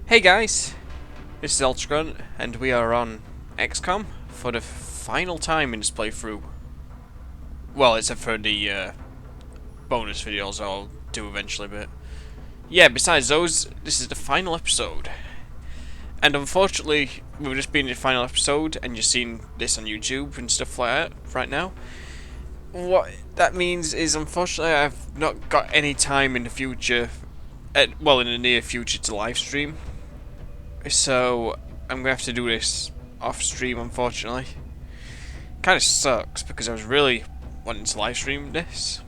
Hey guys, this is Xcom, and we are on Xcom for the final time in this playthrough. Well, except for the bonus videos I'll do eventually, but yeah, besides those, this is the final episode. And unfortunately, we've just been in the final episode, and you're seeing this on YouTube and stuff like that right now. What that means is, unfortunately, I've not got any time in the future, in the near future, to live stream. So I'm gonna have to do this off stream, unfortunately. Kind of sucks because I was really wanting to live stream this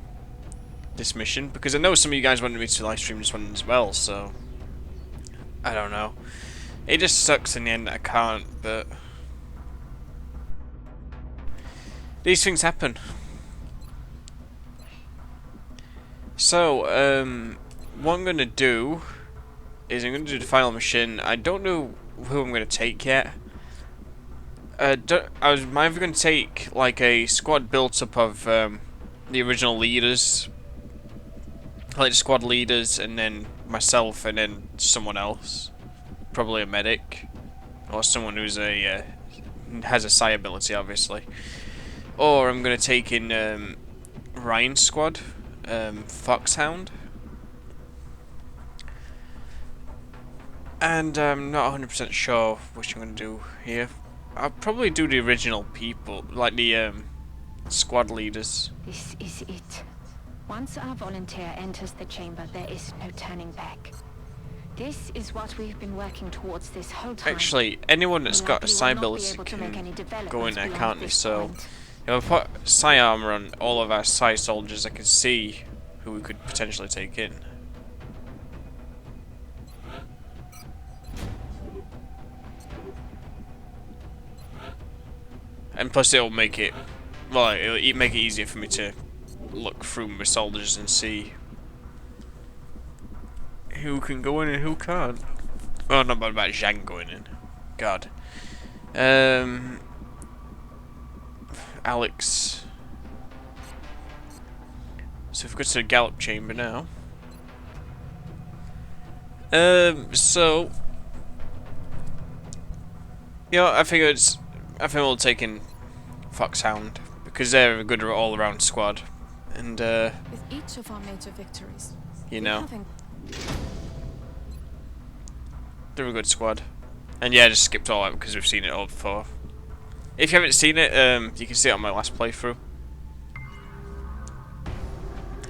mission, because I know some of you guys wanted me to live stream this one as well. So I don't know. It just sucks in the end that I can't, but these things happen. So what I'm gonna do is I'm gonna do the final mission. I don't know who I'm gonna take yet. I'm either going to take like a squad built up of the original leaders, like the squad leaders, and then myself, and then someone else, probably a medic, or someone who's has a psi ability, obviously. Or I'm going to take in Ryan's squad, Foxhound, and I'm not 100% sure which I'm going to do here. I'll probably do the original people, like the squad leaders. This is it. Once our volunteer enters the chamber, there is no turning back. This is what we've been working towards this whole time. Actually, anyone that's got a psi ability can go in there, can't they? So, if I put psi armor on all of our psi soldiers, I can see who we could potentially take in. And plus it'll make it, well, it'll make it easier for me to look through my soldiers and see who can go in and who can't. Oh, not about Zhang going in. God. Alex. So if we go to the Gallop Chamber now. So, you know, I think we'll take in Foxhound, because they're a good all-around squad, and with each of our major victories, you know, they're a good squad. And yeah, I just skipped all that because we've seen it all before. If you haven't seen it, you can see it on my last playthrough.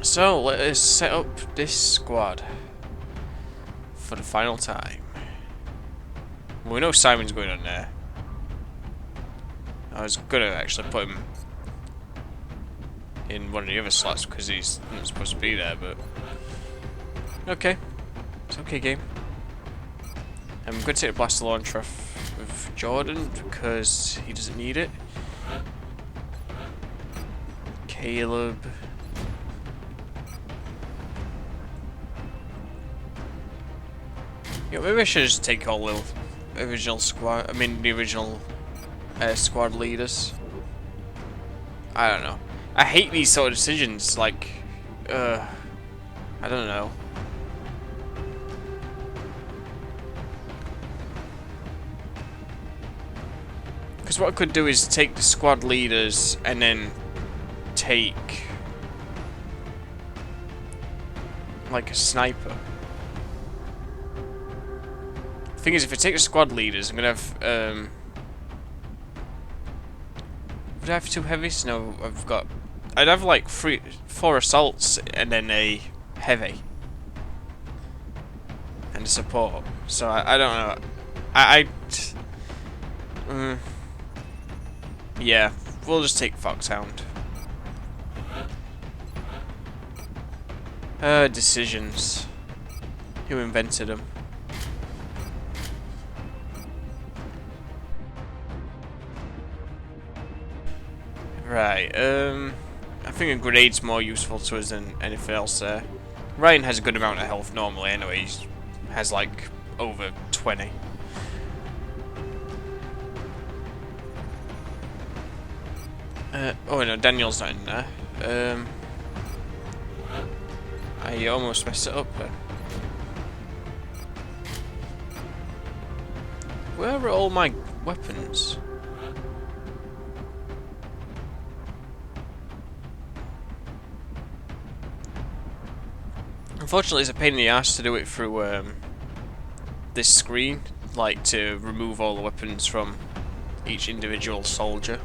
So let us set up this squad for the final time. Well, we know Simon's going on there. I was gonna actually put him in one of the other slots because he's not supposed to be there, but okay, it's okay, game. I'm going to take the blaster launcher off with Jordan because he doesn't need it. Caleb. Yeah, maybe I should just take all the original squad. I mean, the original squad leaders. I don't know. I hate these sort of decisions. Like, I don't know. Because what I could do is take the squad leaders and then take like a sniper. The thing is, if I take the squad leaders, I'm gonna have would I have 2 heavies? No, I'd have like 4 assaults and then a heavy and a support. So I don't know. Yeah, we'll just take Foxhound. Decisions. Who invented them? Right, I think a grenade's more useful to us than anything else there. Ryan has a good amount of health normally anyway, he has like over 20. Oh no, Daniel's not in there. I almost messed it up there. Where are all my weapons? Unfortunately, it's a pain in the ass to do it through this screen, like to remove all the weapons from each individual soldier.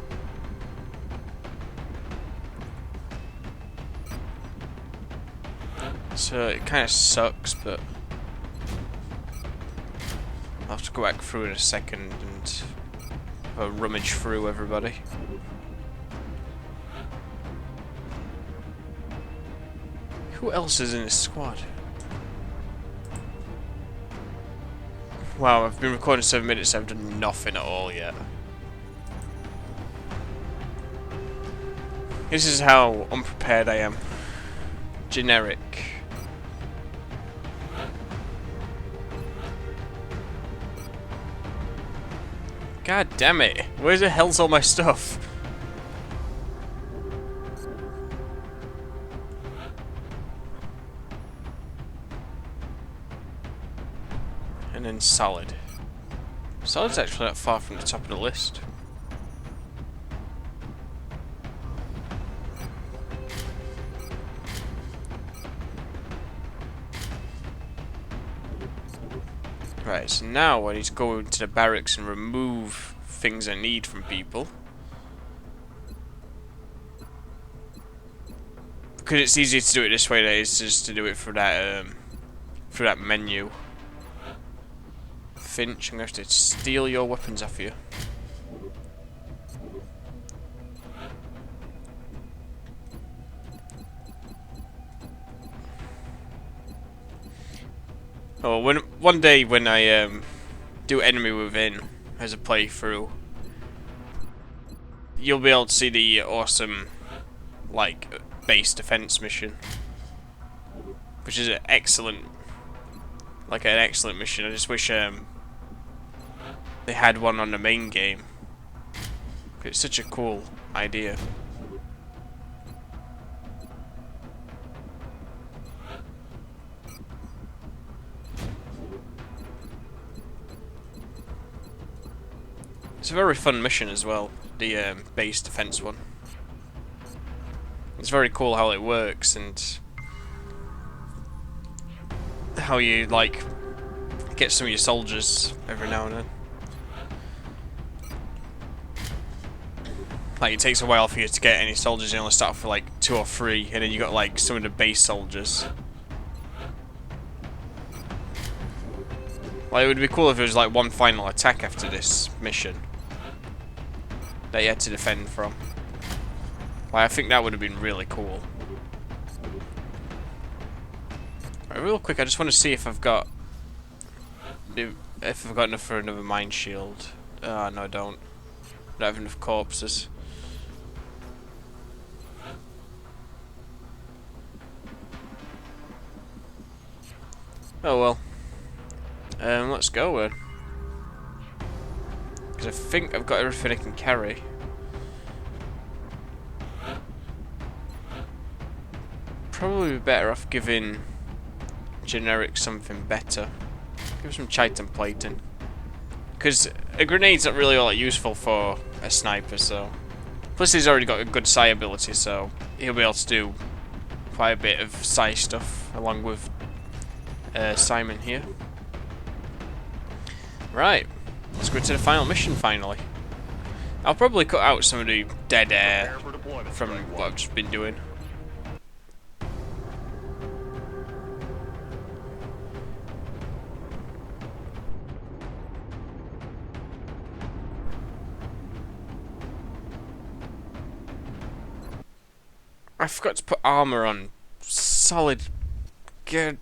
So it kind of sucks, but I'll have to go back through in a second and have a rummage through everybody. Who else is in this squad? Wow, I've been recording 7 minutes, I've done nothing at all yet. This is how unprepared I am. Generic. God damn it! Where the hell's all my stuff? And then solid. Solid's actually not far from the top of the list. Right, so now I need to go into the barracks and remove things I need from people. Because it's easier to do it this way than it is just to do it through that menu. Finch, I'm going to have to steal your weapons off you. Oh, one day when I do Enemy Within as a playthrough, you'll be able to see the awesome, like, base defense mission, which is an excellent mission. I just wish they had one on the main game. It's such a cool idea. It's a very fun mission as well, the base defense one. It's very cool how it works and how you like get some of your soldiers every now and then. Like it takes a while for you to get any soldiers. You only start off with like 2 or 3, and then you got like some of the base soldiers. Like it would be cool if it was like one final attack after this mission that you had to defend from. Like, I think that would have been really cool. Right, real quick, I just want to see if I've got enough for another mine shield. Ah, no, I don't. I don't have enough corpses. Oh well. Let's go then. Because I think I've got everything I can carry. Probably be better off giving generic something better. Give some chitin plating. Because a grenade's not really all that useful for a sniper, so. Plus he's already got a good psi ability, so he'll be able to do quite a bit of psi stuff along with Simon here. Right, let's go to the final mission finally. I'll probably cut out some of the dead air from what I've just been doing. I forgot to put armor on. Solid. Good.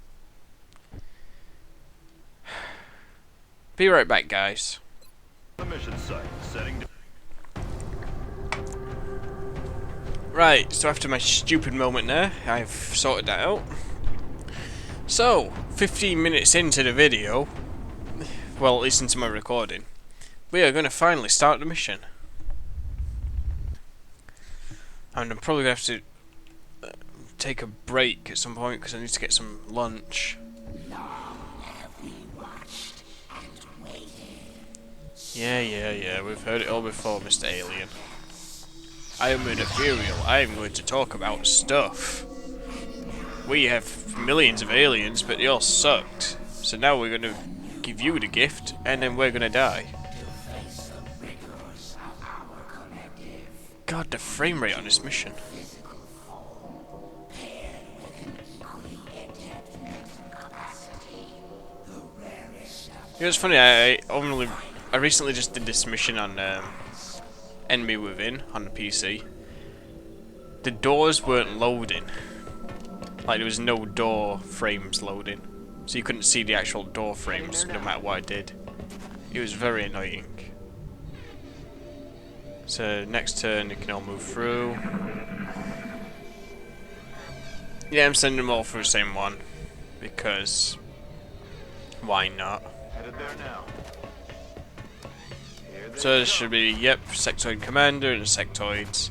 Be right back, guys. The mission site, setting. Right, so after my stupid moment there, I've sorted that out. So, 15 minutes into the video, well, at least into my recording, we are going to finally start the mission. And I'm probably going to have to take a break at some point because I need to get some lunch. Yeah, we've heard it all before, Mr. Alien. I am an ethereal. I am going to talk about stuff. We have millions of aliens, but they all sucked. So now we're going to give you the gift, and then we're going to die. God, the frame rate on this mission. You know, it's funny, I recently just did this mission on Enemy Within on the PC. The doors weren't loading. Like, there was no door frames loading. So you couldn't see the actual door frames no matter what I did. It was very annoying. So, next turn you can all move through. Yeah, I'm sending them all through the same one. Because... why not? Headed there now. So this should be, yep, Sectoid Commander and Sectoids.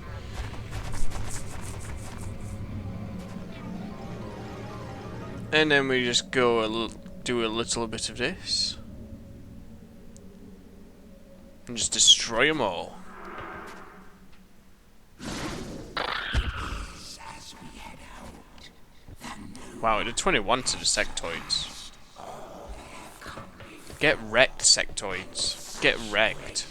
And then we just go do a little bit of this. And just destroy them all. Wow, it did 21 to the Sectoids. Get wrecked, Sectoids. Get wrecked.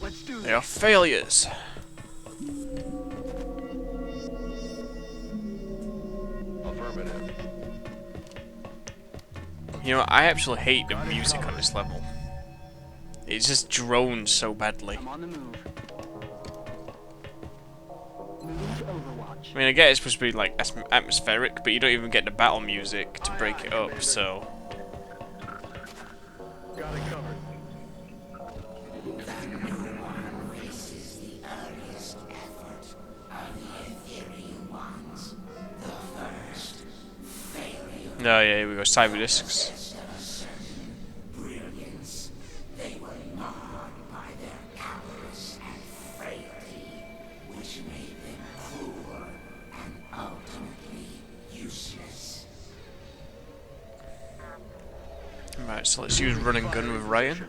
Let's do They are failures. Affirmative. You know, I actually hate the music on this level. It just drones so badly. I'm on the move. Moving to Overwatch. I mean, I get it's supposed to be like atmospheric, but you don't even get the battle music to break it up, so... Got it covered. No, yeah, here we go, cyber discs. Right, so let's use run and gun with Ryan.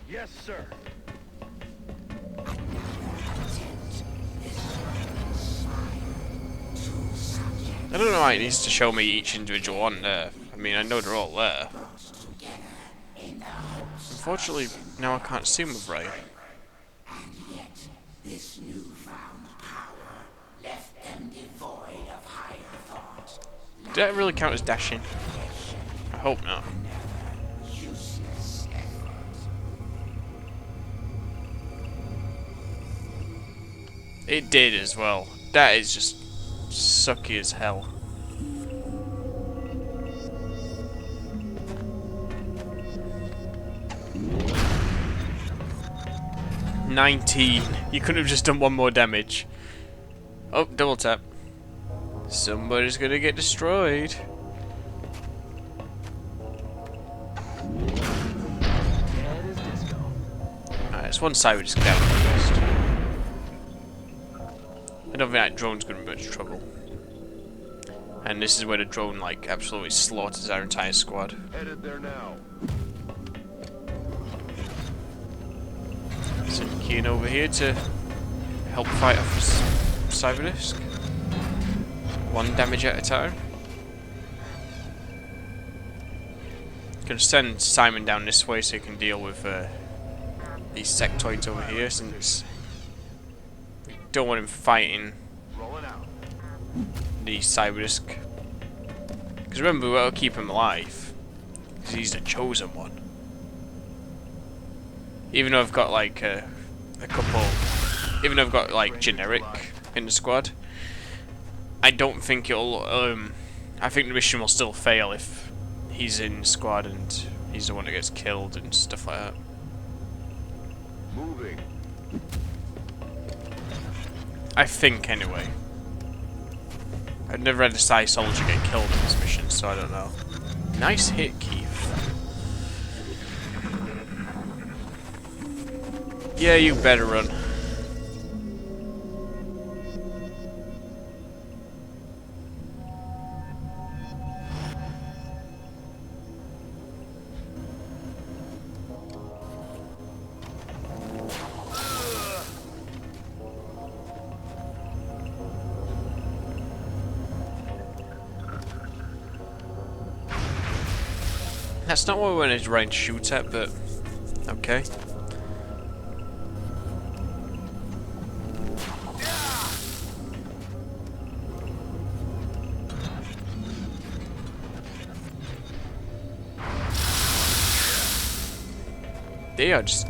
Yes, sir. I don't know why it needs to show me each individual one there. I mean, I know they're all there. Unfortunately, now I can't see them with Ryan. This newfound power left them devoid of higher thought. Did that really count as dashing? I hope not. Useless effort. It did as well. That is just sucky as hell. $19. You couldn't have just done one more damage. Oh, double tap. Somebody's gonna get destroyed. Dead as disco. Alright, it's one side we just down first. I don't think that drone's gonna be much trouble. And this is where the drone, like, absolutely slaughters our entire squad. Headed there now. Send Keen over here to help fight off this Cyberdisc. One damage at a time. Gonna send Simon down this way so he can deal with these sectoids over here, since we don't want him fighting Rolling out. the Cyberdisc. Because remember, we'll keep him alive, because he's the chosen one. Even though I've got like a couple, even though I've got like generic in the squad, I don't think it'll. I think the mission will still fail if he's in the squad and he's the one that gets killed and stuff like that. Moving. I think anyway. I've never had a Psy soldier get killed in this mission, so I don't know. Nice hit, Keith. Yeah, you better run. That's not what we wanted to try and shoot at, but okay. They are just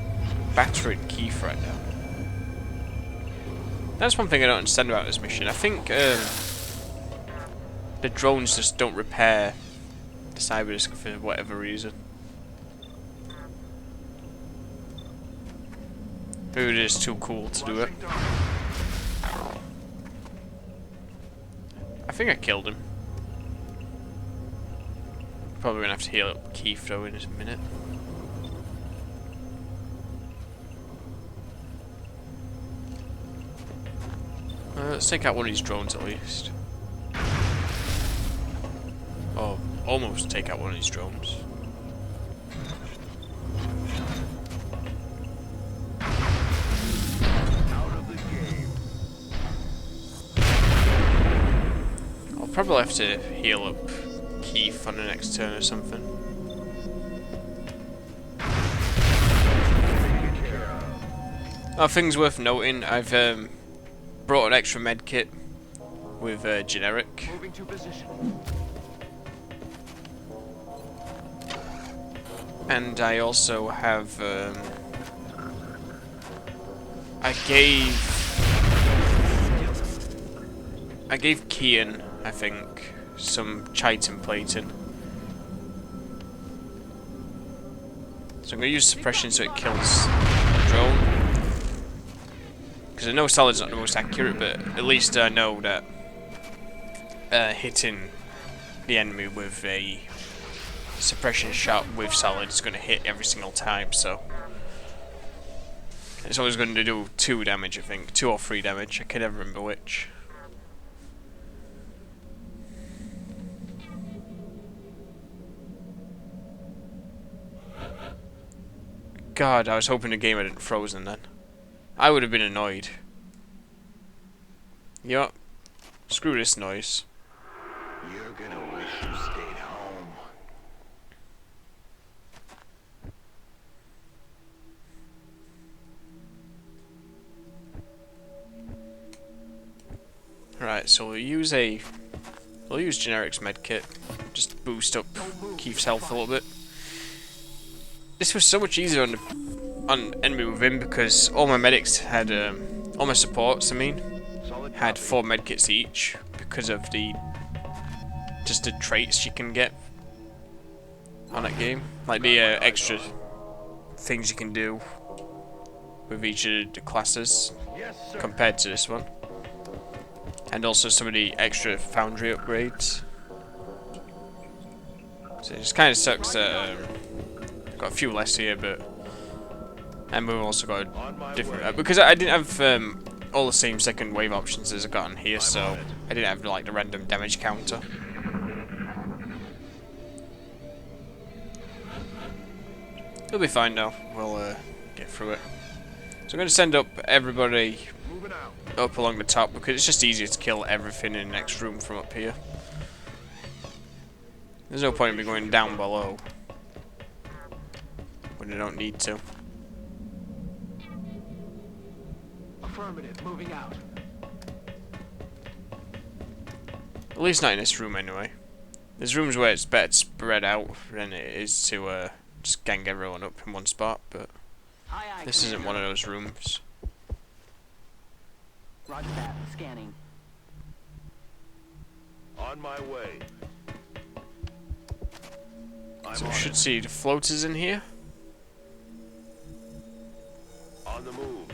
battering Keith right now. That's one thing I don't understand about this mission. I think the drones just don't repair the cyber for whatever reason. Maybe it is too cool to do it. I think I killed him. Probably gonna have to heal up Keith though in a minute. Let's take out one of these drones at least. Oh, almost take out one of these drones. Out of the game. I'll probably have to heal up Keith on the next turn or something. Oh, things worth noting, I've brought an extra med kit with generic. Moving to position. And I also have I gave Kian, I think, some chitin plating. So I'm gonna use suppression so it kills the drone. Because I know solid's not the most accurate, but at least I know that hitting the enemy with a suppression shot with solid is going to hit every single time, so it's always going to do 2 damage, I think. 2 or 3 damage, I can never remember which. God, I was hoping the game hadn't frozen then. I would have been annoyed. Yup. Screw this noise. You're gonna wish you stayed home. Right, so we'll use Generic's medkit. Just boost up Keith's health a little bit. This was so much easier on enemy within because all my medics had all my supports, had 4 medkits each because of the traits you can get on that game, like the extra things you can do with each of the classes compared to this one, and also some of the extra foundry upgrades. So it just kind of sucks that got a few less here, but and we've also got a different because I didn't have all the same second wave options as I got on here, so I didn't have like the random damage counter. It'll be fine now. We'll get through it. So I'm going to send up everybody up along the top because it's just easier to kill everything in the next room from up here. There's no point in me going down below when I don't need to. Affirmative, moving out. At least not in this room anyway. There's rooms where it's better to spread out than it is to just gang everyone up in one spot, but Aye, this isn't Commander. one of those rooms. Roger that. Scanning. On my way. So we should see the floaters in here. On the move.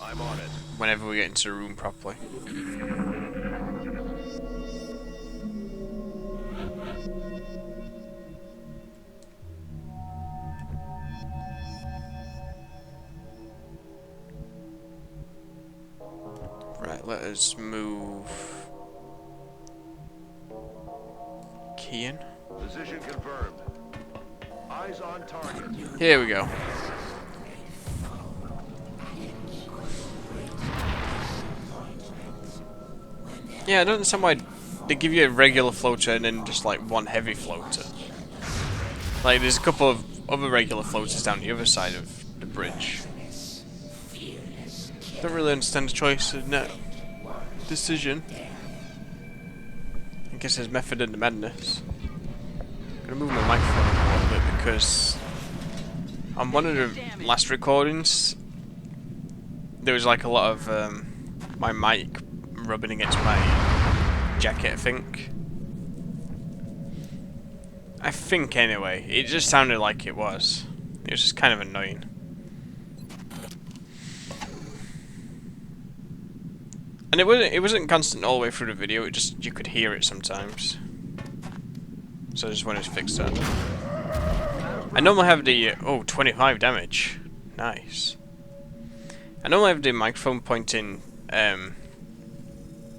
I'm on it. Whenever we get into the room properly. Right, let us move Kian. Position confirmed. Eyes on target. Here we go. Yeah, I don't understand why they give you a regular floater and then just like one heavy floater. Like there's a couple of other regular floaters down the other side of the bridge. Don't really understand the choice of that decision. I guess there's method in the madness. I'm gonna move my microphone up a little bit because on one of the last recordings there was like a lot of my mic rubbing against my jacket, I think anyway. It just sounded like it was. It was just kind of annoying. And it wasn't constant all the way through the video, it just you could hear it sometimes. So I just wanted to fix that. I normally have the 25 damage. Nice. I normally have the microphone pointing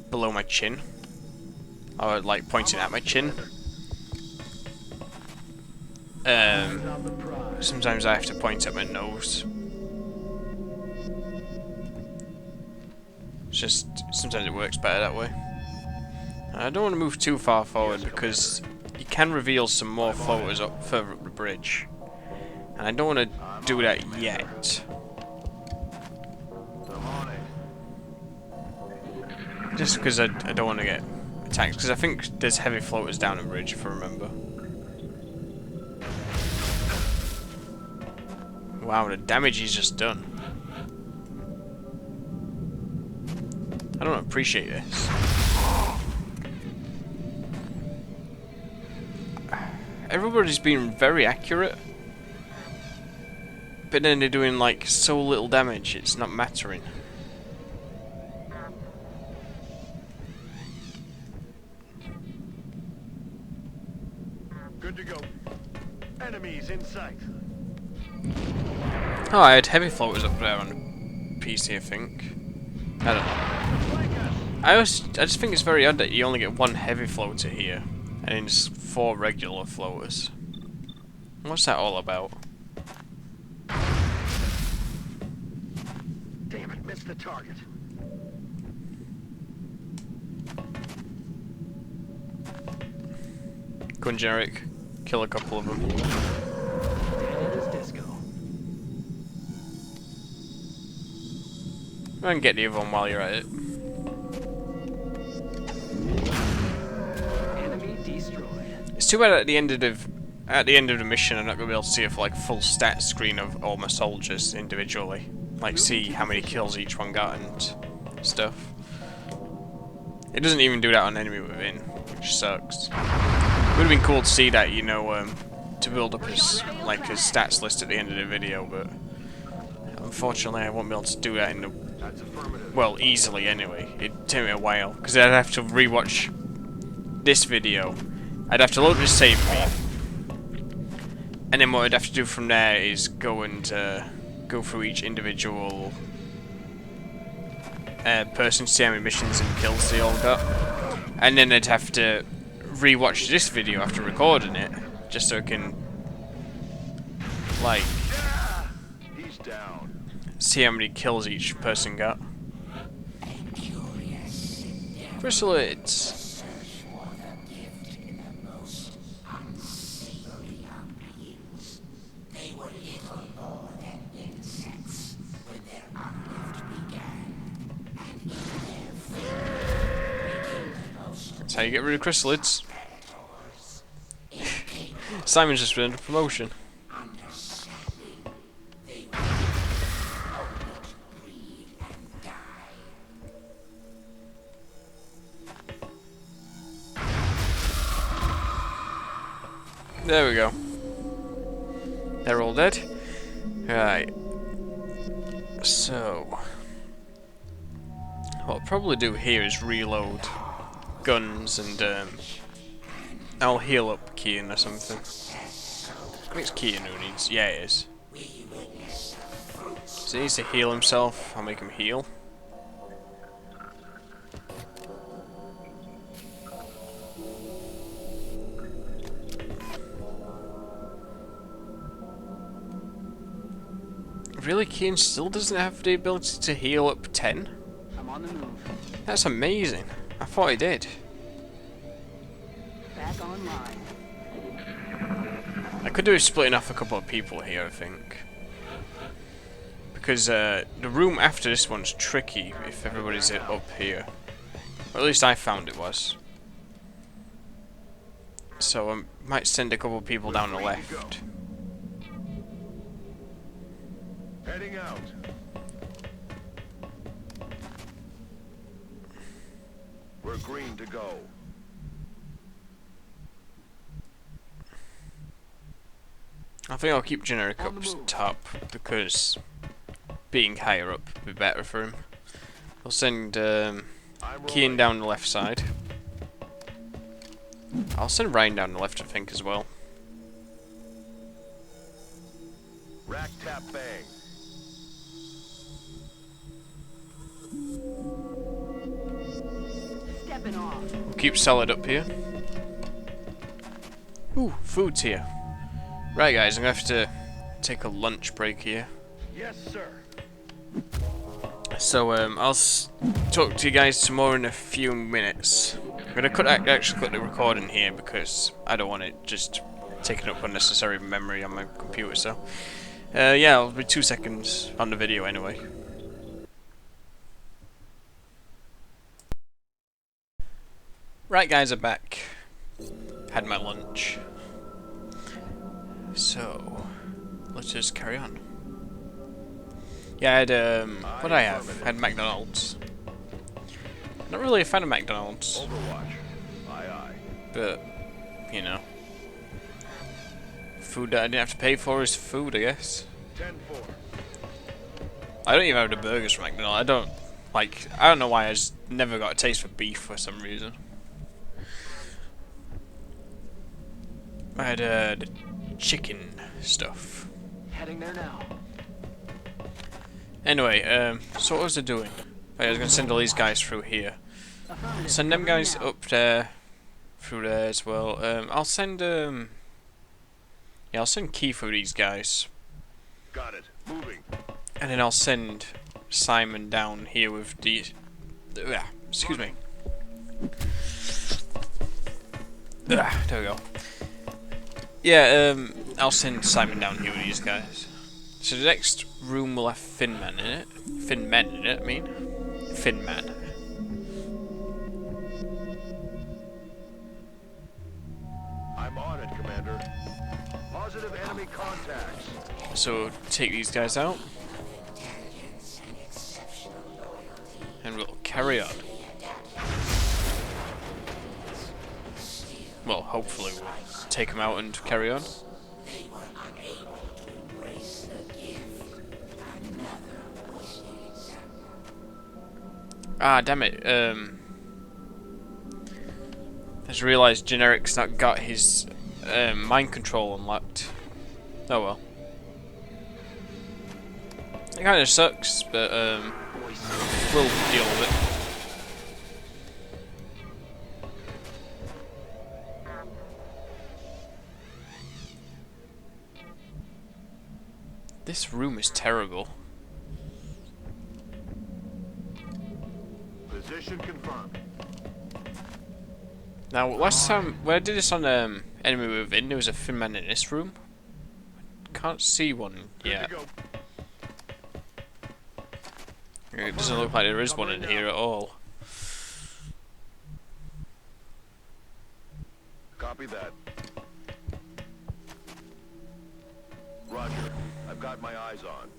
below my chin. Or like pointing at my chin. Sometimes I have to point at my nose. It's just sometimes it works better that way. I don't want to move too far forward because you can reveal some more floaters up further up the bridge. And I don't want to do that yet. Just because I don't want to get attacked. Because I think there's heavy floaters down the bridge, if I remember. Wow, the damage he's just done. I don't appreciate this. Everybody's been very accurate. But then they're doing like so little damage, it's not mattering. Good to go. Enemies in sight. Oh, I had heavy floaters up there on the PC, I think. I don't know. I just think it's very odd that you only get one heavy floater here, and then just 4 regular floaters. What's that all about? Damn it, missed the target. Go on, generic. Kill a couple of them. Dead as disco. And get the other one while you're at it. Enemy destroyed. It's too bad at the end of the mission I'm not gonna be able to see a like full stat screen of all my soldiers individually. Like see how many kills each one got and stuff. It doesn't even do that on enemy within, which sucks. Would have been cool to see that, you know, to build up his like his stats list at the end of the video, but unfortunately I won't be able to do that in the easily anyway. It'd take me a while because I'd have to rewatch this video. I'd have to load this save me, and then what I'd have to do from there is go through each individual person to see how many missions and kills they all got, and then I'd have to rewatch this video after recording it just so I can like He's down. see how many kills each person got. Chrysalids. That's how you get rid of chrysalids. Simon's just been under promotion. There we go. They're all dead. Right. So, what I'll probably do here is reload guns and I'll heal up Kian or something. I think it's Kian who needs. Yeah, it is. So he needs to heal himself. I'll make him heal. Really, Kian still doesn't have the ability to heal up 10? I'm on the move. That's amazing. I thought he did. online. I could do with splitting off a couple of people here, I think. Because the room after this one's tricky if everybody's up here. Or at least I found it was. So I might send a couple of people down the left. Heading out. We're green to go. I think I'll keep generic up top because being higher up would be better for him. I'll send Kian down the left side. I'll send Ryan down the left, I think, as well. Rack tap bang. Stepping off. We'll keep solid up here. Ooh, food's here. Right, guys, I'm gonna have to take a lunch break here. Yes, sir. So I'll talk to you guys some more in a few minutes. I'm gonna actually cut the recording here because I don't want it just taking up unnecessary memory on my computer. So yeah, I'll be 2 seconds on the video anyway. Right, guys, I'm back. Had my lunch. So let's just carry on. Yeah, I had what did I have? I had McDonald's. Not really a fan of McDonald's, Overwatch. Aye, aye. but you know, food that I didn't have to pay for is food, I guess. 10-4. I don't even have the burgers from McDonald's. I don't know why I just never got a taste for beef for some reason. I had the chicken stuff. Heading there now. Anyway, so what was I doing? I was gonna send all these guys through here. Send them guys up there, through there as well. I'll send yeah, I'll send Key through these guys, Got it. Moving. and then I'll send Simon down here with the. Excuse me. There we go. Yeah, I'll send Simon down here with these guys. So the next room will have Finman in it. Finmen in it, I mean. Finman. I'm on it, Commander. Positive enemy contacts. So take these guys out. And we'll carry on. Well, hopefully we'll take them out and carry on. Ah, damn it. I just realised Generic's not got his mind control unlocked. Oh well. It kind of sucks, but we'll deal with it. This room is terrible. Position confirmed. Now, last time when I did this on Enemy Within, there was a Finman in this room. Can't see one yet. Good to go. It doesn't look like there is one in here at all. Copy that. Roger. I've got my eyes on.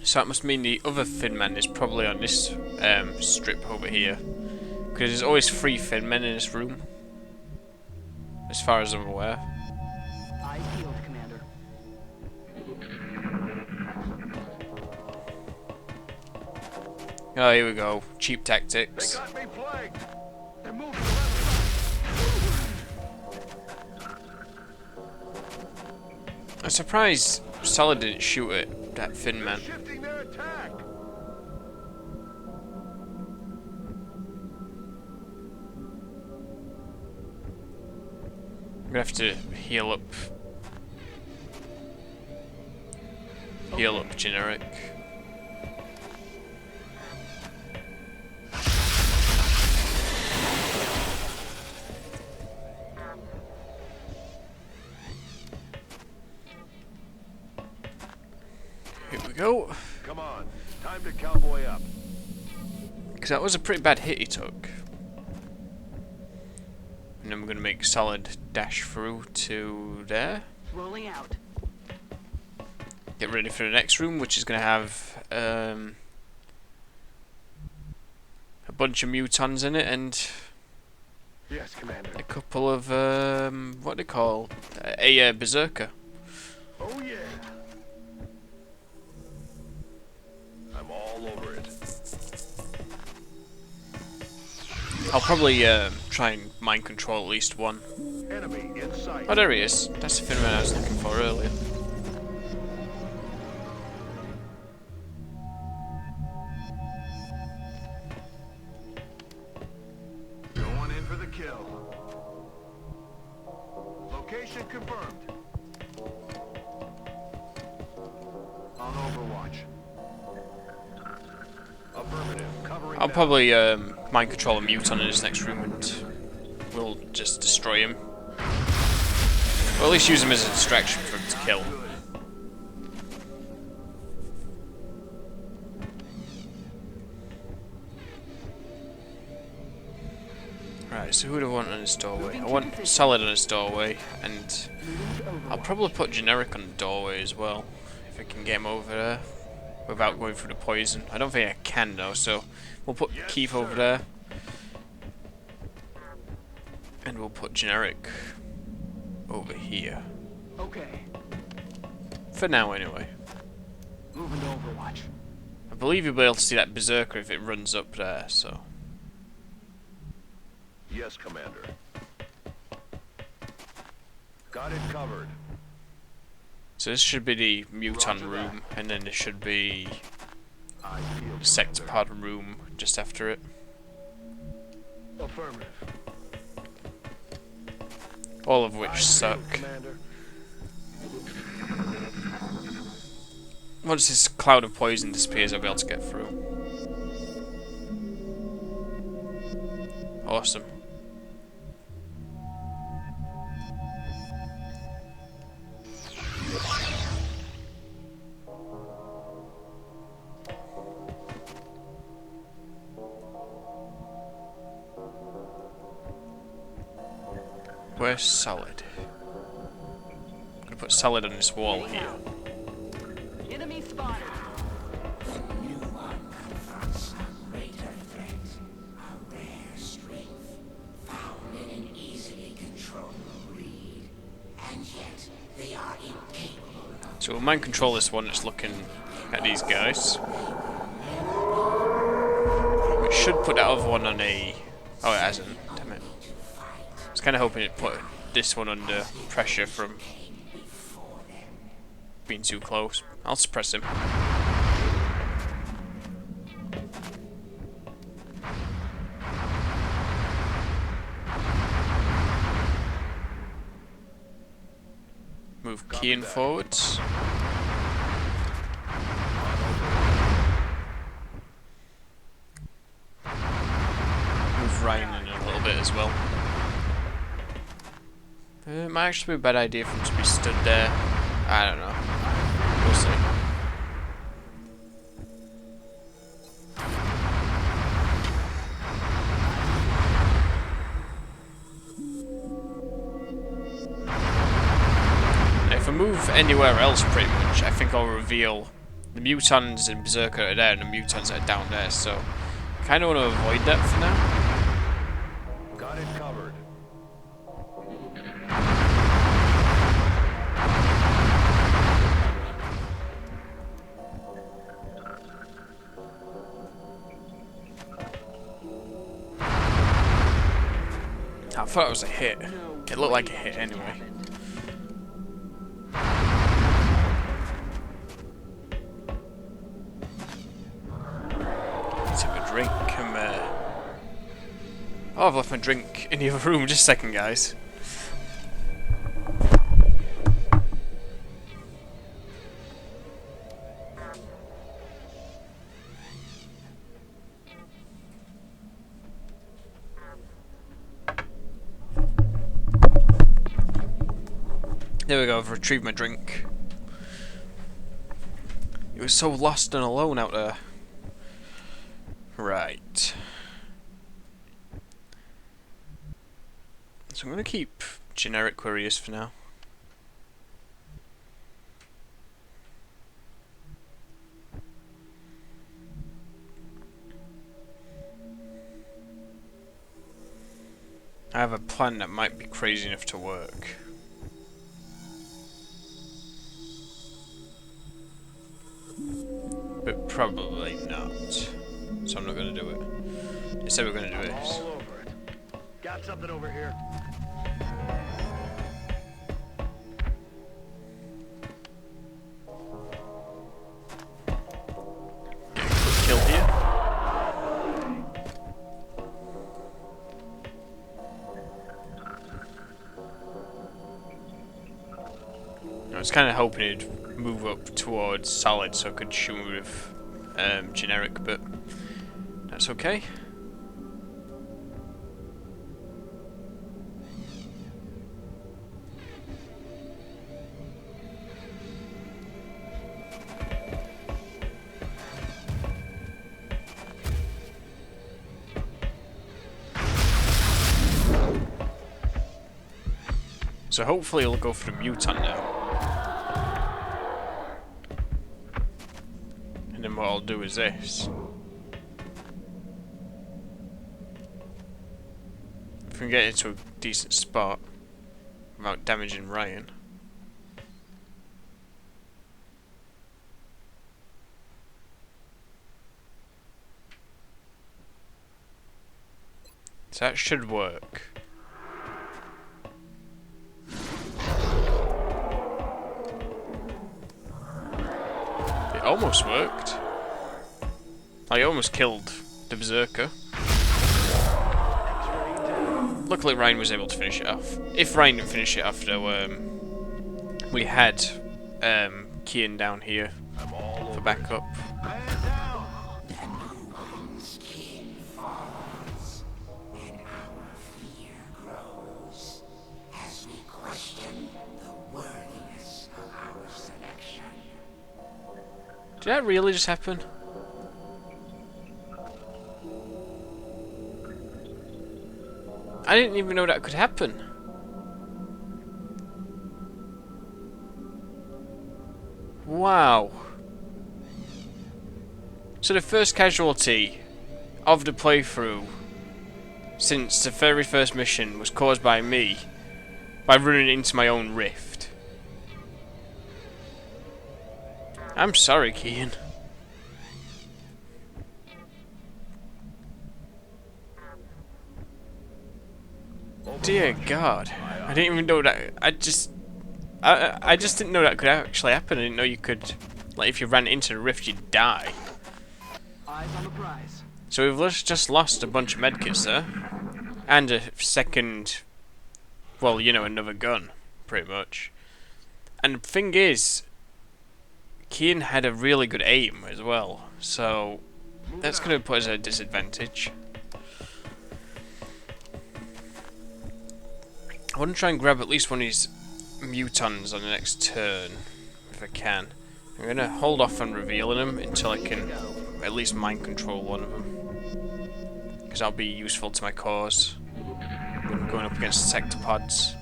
So that must mean the other Finman is probably on this strip over here. Because there's always 3 Finmen in this room. As far as I'm aware. Eyes peeled, Commander. Oh, here we go. Cheap They tactics. got me flanked. They're moving left side. I'm surprised Solid didn't shoot at that They're Finman. shifting their attack. I'm gonna have to heal up. Heal up Generic. go. Come on. Time to cowboy up. Because that was a pretty bad hit he took. And then we're going to make solid dash through to there. Rolling out. Get ready for the next room, which is going to have a bunch of mutons in it and Yes, Commander. a couple of what they call a berserker. Oh yeah. I'm all over it. I'll probably try and mind control at least one. Enemy in sight. Oh, there he is. That's the thing I was looking for earlier. Going in for the kill. Location confirmed. On Overwatch. Affirmative. Covering I'll now. probably mind control a muton in this next room and we'll just destroy him. Or at least use him as a distraction for him to kill. Right, so who do I want on his doorway? I want Solid on his doorway, and I'll probably put Generic on the doorway as well, if I can get him over there without going through the poison. I don't think I can though, so we'll put Keith over there. And we'll put Generic over here. Okay. For now, anyway. Moving to Overwatch. I believe you'll be able to see that Berserker if it runs up there, so... Yes, Commander. Got it covered. So this should be the Mutant room, and then there should be I feel the Sectopod room just after it. affirmative. All of which I suck. feel, Commander. Once this cloud of poison disappears, I'll be able to get through. Awesome. Where's Solid? I'm gonna put Solid on this wall here. Enemy spotted. New one confronts a greater threat, a rare strength, found in an easily controllable breed, and yet they are incapable of So we'll mind control this one that's looking at these guys. We should put that other one on a... Oh, it hasn't. Damn it. I was kind of hoping it put this one under pressure from being too close. I'll suppress him. Move Kean forwards. Move Ryan in a little bit as well. It might actually be a bad idea for him to be stood there. I don't know. We'll see. If I move anywhere else, pretty much, I think I'll reveal the mutants and Berserker are there and the mutants are down there, so I kind of want to avoid that for now. Got it covered. I thought it was a hit. It looked like a hit anyway. Took a drink. Oh, I've left my drink in the other room. Just a second, guys. There we go, I've retrieved my drink. It was so lost and alone out there. Right. So I'm going to keep generic couriers for now. I have a plan that might be crazy enough to work. But probably not. So I'm not going to do it. Instead we're going to do this. All over it. Got something over here. Quick kill here. I was kind of hoping it'd move up towards solid so I could shoot with generic, but that's okay. So hopefully it'll go for the mutant now. And then what I'll do is this. If we can get into a decent spot without damaging Ryan. So that should work. It almost worked. I almost killed the Berserker. Luckily Ryan was able to finish it off. If Ryan didn't finish it off though, we had Kian down here for backup. Skin falls, and our fear grows as we question the worthiness of our selection. Did that really just happen? I didn't even know that could happen. Wow. So the first casualty of the playthrough since the very first mission was caused by me by running into my own rift. I'm sorry, Kian. Dear God, I didn't even know that. I just didn't know that could actually happen. I didn't know you could, like, if you ran into the rift, you'd die. Eyes on the prize. So we've just lost a bunch of medkits there, and a second, well, you know, another gun, pretty much. And the thing is, Kian had a really good aim as well, so that's going to put us at a disadvantage. I want to try and grab at least one of these mutons on the next turn, if I can. I'm going to hold off on revealing them until I can at least mind control one of them. Because that'll be useful to my cause when going up against sectopods.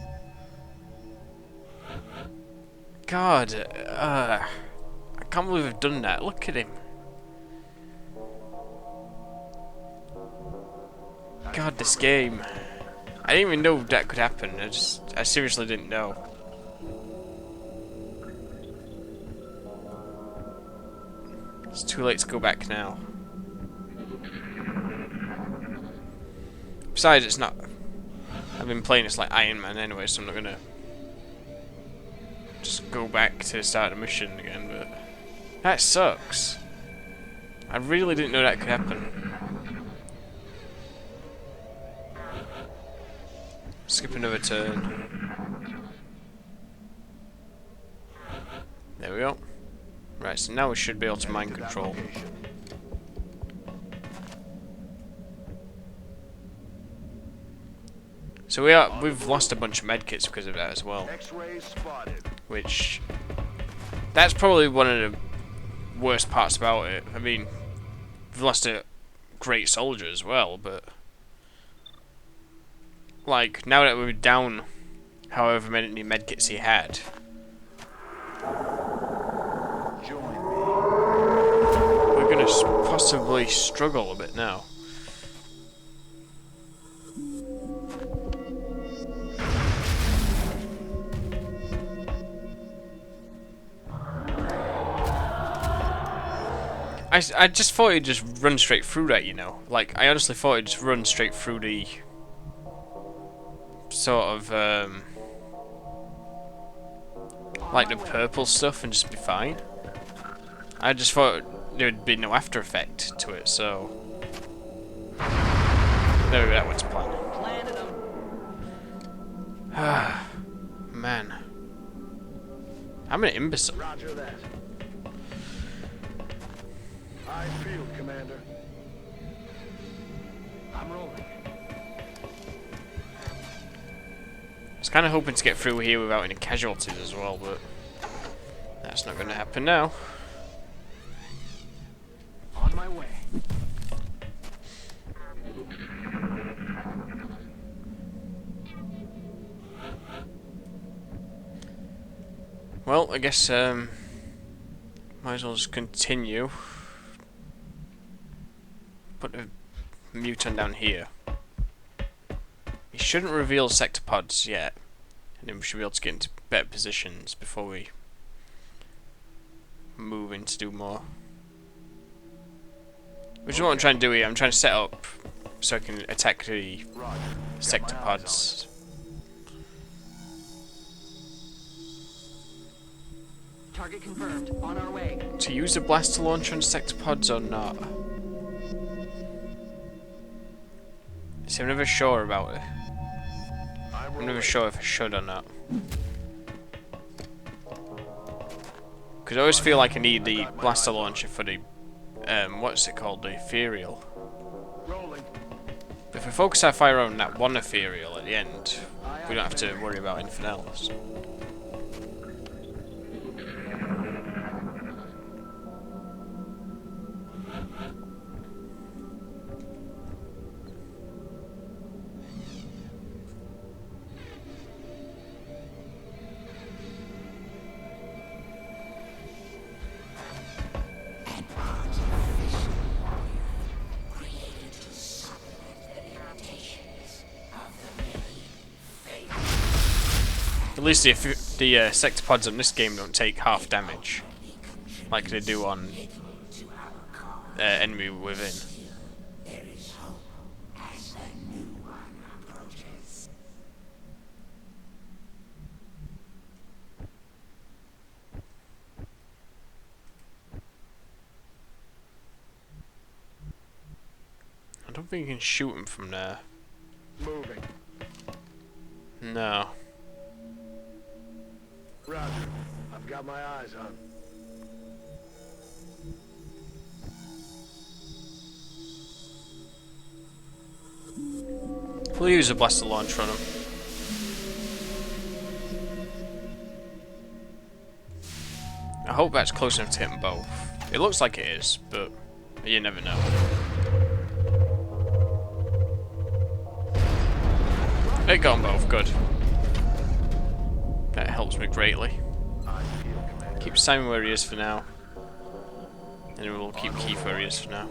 God, I can't believe I've done that. Look at him. God, this game. I didn't even know that could happen. I seriously didn't know. It's too late to go back now. Besides, it's not. I've been playing this like Iron Man anyway, so I'm not gonna just go back to the start of the mission again. But that sucks. I really didn't know that could happen. Skip another turn. There we go. Right, so now we should be able to mind control. So we've lost a bunch of medkits because of that as well. X-ray spotted. Which that's probably one of the worst parts about it. I mean, we've lost a great soldier as well, but like now that we're down however many medkits he had, Join me. we're gonna possibly struggle a bit now. I just thought he'd just run straight through that, you know. Like, I honestly thought he'd just run straight through the sort of, like the purple stuff and just be fine. I just thought there would be no after effect to it, so maybe that was plan. Planted them. Ah, man. I'm an imbecile. Roger that. I field, Commander. I'm rolling. I was kind of hoping to get through here without any casualties as well, but that's not going to happen now. On my way. Well, I guess might as well just continue. Put the mutant down here. He shouldn't reveal sector pods yet, and then we should be able to get into better positions before we move in to do more. Which is what I'm trying to do here. I'm trying to set up so I can attack the Roger. sector Got my eyes pods. Target confirmed. On our way. To use a blaster launcher on sector pods or not? See, I'm never sure about it. I'm never sure if I should or not. Because I always feel like I need the blaster launcher for the, what's it called, the ethereal. Rolling. But if we focus our fire on that one ethereal at the end, we don't have to worry about anything else. At least the sector pods on this game don't take half damage, like they do on enemy within. There is hope as the new one approaches. I don't think you can shoot him from there. Moving. No. Roger. I've got my eyes on. We'll use a blaster launcher on him. I hope that's close enough to hit them both. It looks like it is, but you never know. It got them both, good. That helps me greatly. I field, Commander. Keep Simon where he is for now. And we'll keep Keith where he is for now.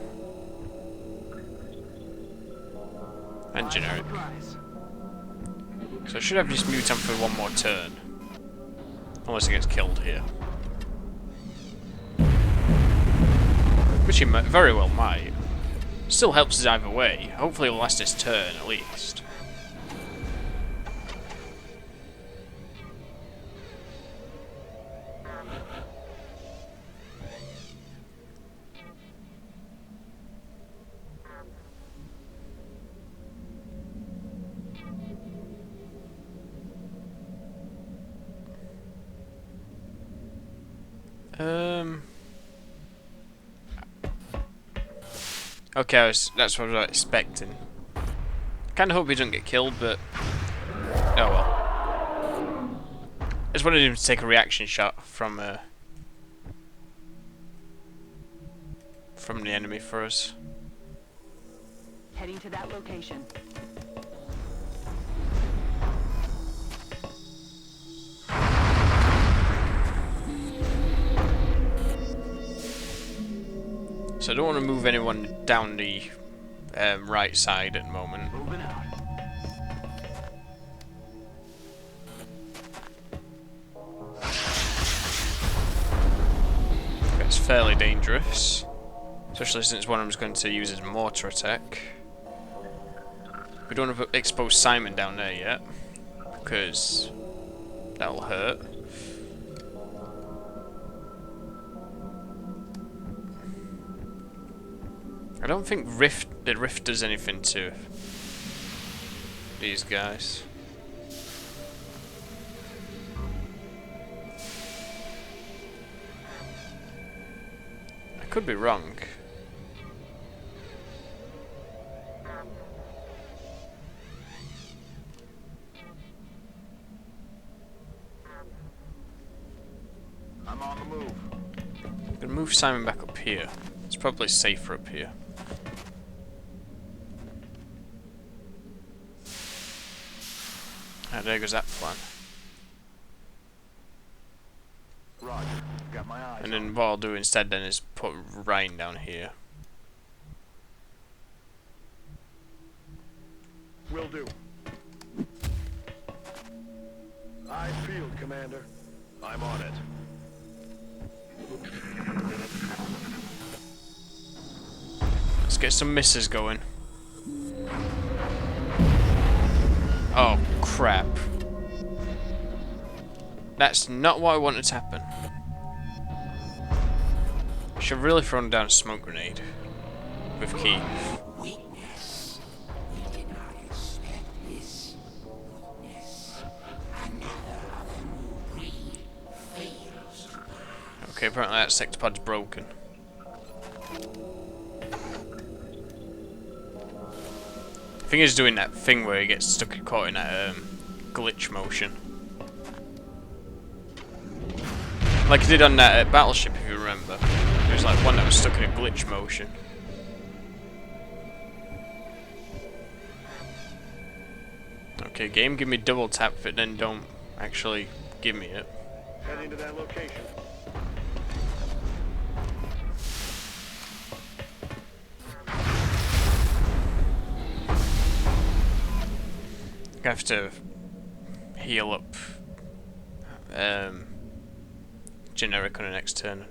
And generic. Prize. So I should have this mutant for one more turn. Unless he gets killed here. Which he very well might. Still helps us either way. Hopefully it'll last his turn at least. Okay, that's what I was expecting. Kinda hope he doesn't get killed, but oh well. I just wanted him to take a reaction shot from from the enemy for us. Heading to that location. So I don't want to move anyone down the right side at the moment. Moving out. It's fairly dangerous, especially since one of them is going to use his mortar attack. We don't want to expose Simon down there yet, because that'll hurt. I don't think the Rift does anything to these guys. I could be wrong. I'm on the move. I'm gonna move Simon back up here. It's probably safer up here. Ah, there goes that plan. Roger. Got my eyes And on then what I'll do instead then is put Ryan down here. Will do. Eyes peeled, Commander. I'm on it. Let's get some misses going. Oh, crap. That's not what I wanted to happen. I should have really thrown down a smoke grenade with Keith. Weakness. We did not expect this. Weakness. Another of the new breed fails. Okay, apparently that sectopod's broken. I think he's doing that thing where he gets stuck caught in that glitch motion. Like he did on that battleship, if you remember. There was like one that was stuck in a glitch motion. Okay, game, give me double tap if it, then don't actually give me it. Heading to that location. I have to heal up generic on the next turn.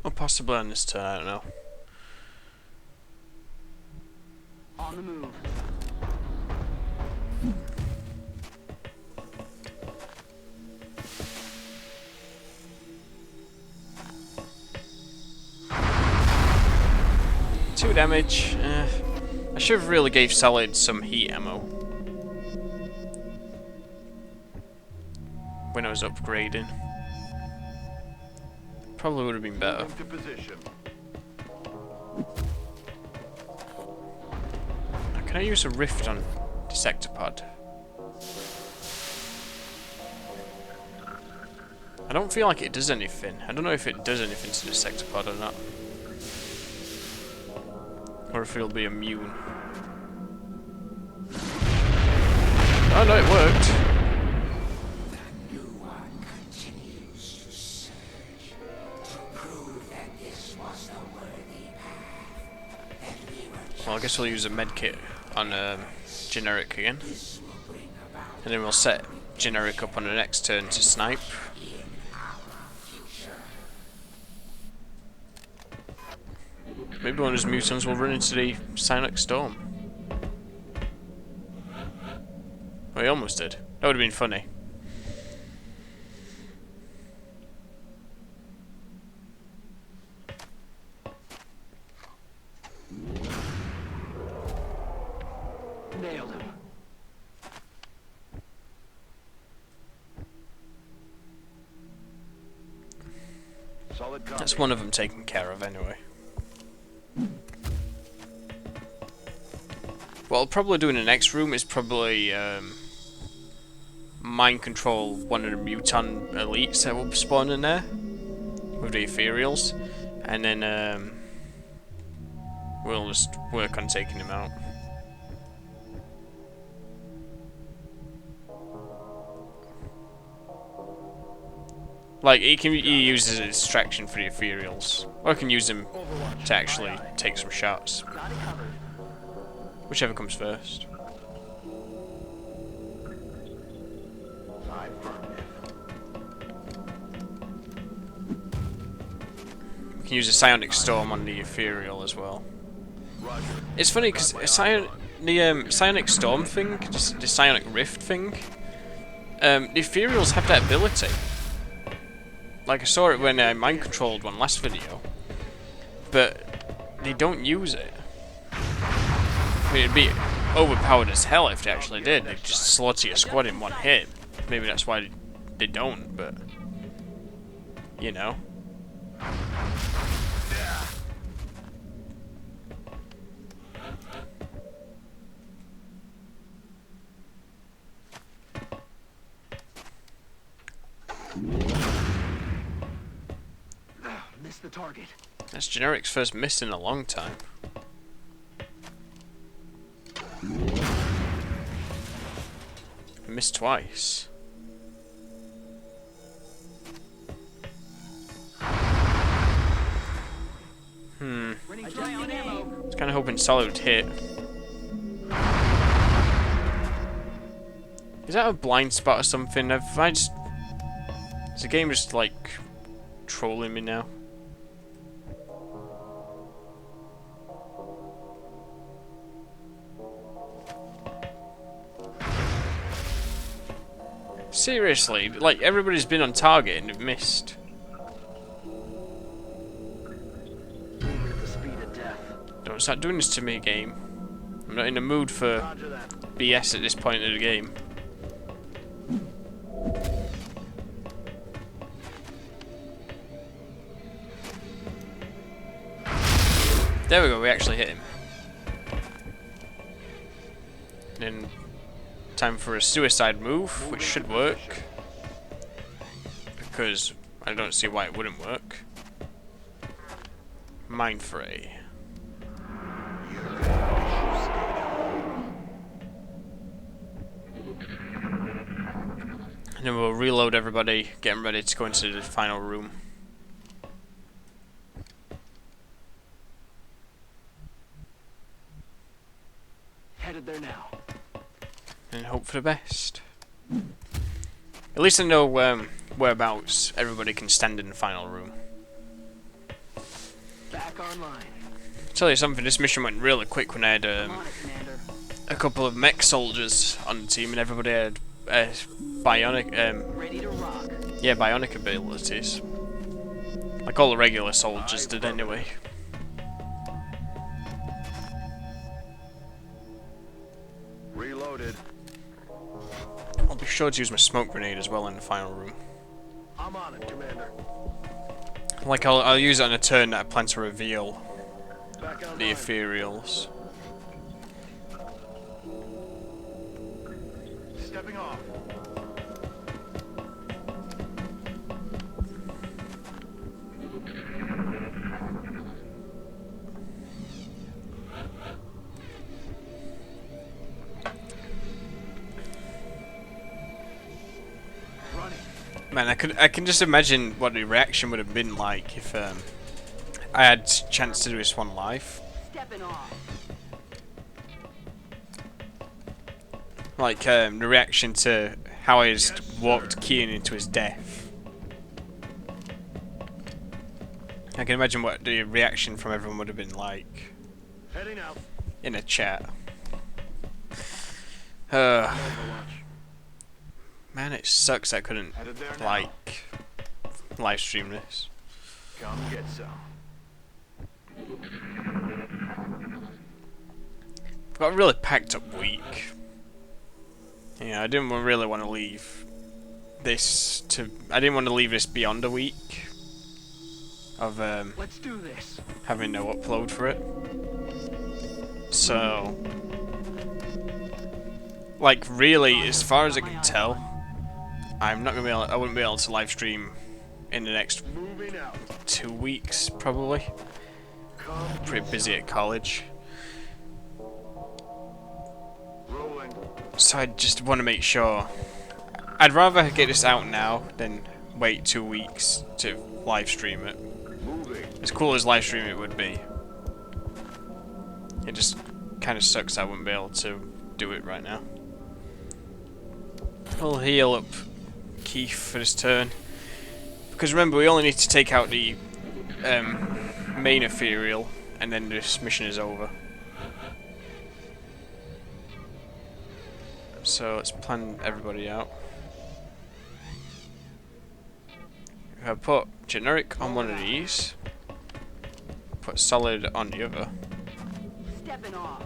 Or possibly on this turn, I don't know. On the move. Two damage. I should have really gave Solid some heat ammo when I was upgrading. Probably would have been better. Into position. Can I use a rift on the sectopod? I don't feel like it does anything. I don't know if it does anything to the sectopod or not. Or if it'll be immune. Oh no, it worked. The new one continues to surge to prove that this was the worthy path. That we were Well, I guess we'll use a medkit on generic again. just will bring about And then we'll set generic up on the next turn to snipe. in our future. Maybe one of his mutants will run into the Sonic Storm. Well, he almost did. That would have been funny. Nailed him. Solid copy. That's one of them taken care of anyway. What I'll probably do in the next room is probably mind control one of the mutant elites that will spawn in there with the ethereals, and then we'll just work on taking him out. Like, he can be used as a distraction for the ethereals, or I can use him to actually take some shots. Whichever comes first. We can use a psionic storm on the ethereal as well. It's funny because the psionic storm thing, the psionic rift thing, the ethereals have that ability. Like, I saw it when I mind controlled one last video, but they don't use it. I mean, it'd be overpowered as hell if they actually did. They'd just slaughter your squad in one hit. Maybe that's why they don't, but you know. Missed the target. That's Generic's first miss in a long time. I missed twice. I was kind of hoping Solid would hit. Is that a blind spot or something? Is the game just like trolling me now? Seriously, like, everybody's been on target and they've missed. Don't start doing this to me, game. I'm not in the mood for BS at this point of the game. There we go, we actually hit him. Then time for a suicide move, which should work. Because I don't see why it wouldn't work. Mind Fray. And then we'll reload everybody, get them ready to go into the final room. Headed there now. And hope for the best. At least I know whereabouts everybody can stand in the final room. Back online. I'll tell you something, this mission went really quick when I had On it, Commander. a couple of mech soldiers on the team and everybody had bionic Ready to rock. yeah, bionic abilities. Like all the regular soldiers did anyway. Reloaded. I'll be sure to use my smoke grenade as well in the final room. I'm on it, Commander. Like I'll use it on a turn that I plan to reveal Back on the line. ethereals. Stepping off. Running. Man, I can just imagine what the reaction would have been like if I had a chance to do this one live. Stepping off. Like the reaction to how I just walked Kian into his death. I can imagine what the reaction from everyone would have been like Heading out. in a chat. Man, it sucks I couldn't Headed there now. like live stream this. Come get some. I've got a really packed up week. Yeah, I didn't really want to leave this to. I didn't want to leave this beyond a week of Let's do this. having no upload for it. So, like, really, as far as I can tell, I'm not gonna be able. I wouldn't be able to live stream in the next Moving out. 2 weeks, probably. Pretty busy at college, Rolling. so I just want to make sure. I'd rather get this out now than wait 2 weeks to live stream it. Moving. As cool as live stream it would be, it just kind of sucks I wouldn't be able to do it right now. I'll heal up Keith for this turn, because remember we only need to take out the main ethereal and then this mission is over. So let's plan everybody out. If I put generic on one of these, put solid on the other. Stepping off.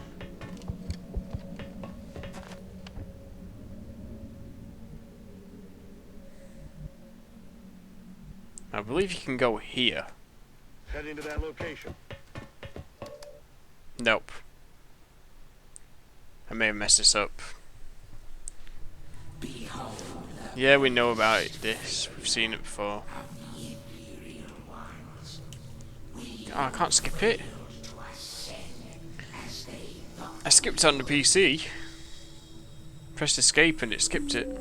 I believe you can go here. Heading to that location. Nope. I may have messed this up. Yeah, we know about this. We've seen it before. Oh, I can't skip it. I skipped it on the PC. Pressed escape and it skipped it.